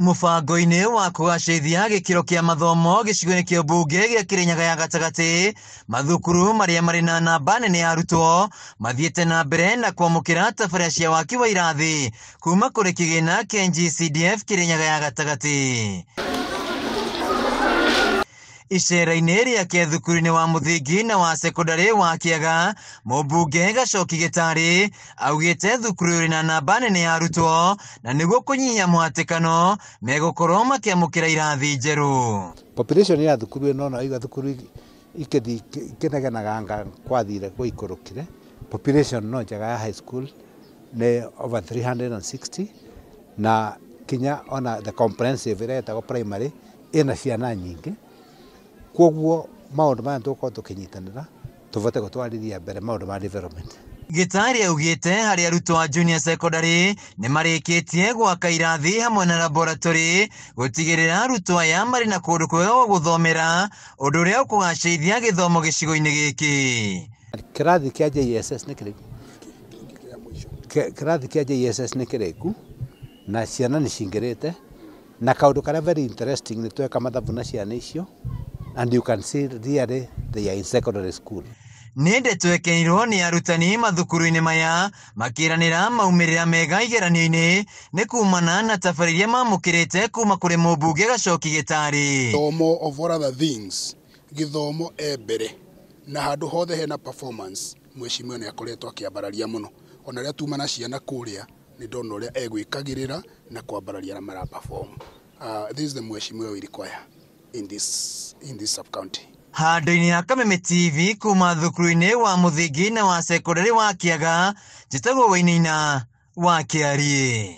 Mũbango-inĩ wa kũgacĩrithia gĩkĩro kĩa mathomo gĩcigo-inĩ kĩa mbunge gĩa Kirinyaga ya gatagatĩ, mathukuru marĩa marĩ na namba nene ya arutwo mathiĩte na mbere na kwamũkĩra tabarĩra cia waki wa irathi kuma kũrĩ kĩgĩna kĩa NG-CDF Kirinyaga ya gatagatĩ. Icera-inĩ rĩake thukuru-inĩ wa mũthingi na wa sekondarĩ wa Kĩaga, mũmbunge Gacoki Gĩtarĩ augĩte thukuru ũrĩ na namba nene ya arutwo na nĩguo kũnyihia mũhatĩkano megũkorwo makĩamũkĩra irathi njerũ. Population ya thukuru ĩno na iga thukuru ikĩnegenaga kwathire gũikũrũkire. Population no njega ya high school nĩ over 360 na kinya ona the comprehensive ĩrĩa ĩtagwo primary ĩna ciana nyingĩ. Kwoguo maũndũ maya tũkorwo tũkĩnyitanĩra tũvote gũtwarithia mbere maũndũ ma development. Gĩtarĩ augĩte harĩ arutwo a junior secondary nĩ marĩkĩtie gwaka irathi hamwe na laboratory gũtigĩrĩra arutwo aya marĩ na kũndũ kwega gwa gũthomera, ũndũ ũrĩa ũkũgacĩrithia gĩthomo gĩcigo-inĩ gĩkĩ. Kĩrathi kĩa JSS nĩ kĩrĩku. Kĩrathi kĩa JSS nĩ kĩrĩku na ciana nĩ cingĩrĩte na kaũndũ karĩa very interesting nĩ tweka mathabu na ciana icio. And you can see really they are in secondary school. Nĩ ndeto ekenirwo nĩ arutani mathukuru-inĩ maya makĩranĩra maumĩrĩra mega igeranio-inĩ nĩ kumana na tabarĩra iria mamũkĩrĩte kuma kũrĩ mũmbunge Gacoki Gĩtarĩ. Gĩthomo of all other things, gĩthomo mbere na handũ hothe hena performance mheshimiwa nĩ akoretwo akĩambararia mũno. Ona rĩrĩa tuma na ciana kũrĩa nĩ ndona ũrĩa egwĩkagĩrĩra na kwambararia na mara perform. This is the mheshimiwa we require in this sub-county. Handũ-inĩ ya Kameme TV kuma thukuru-inĩ wa mũthingi na wa sekondarĩ wa Kĩaga, njĩtagwo Wainaina wa Kĩarie.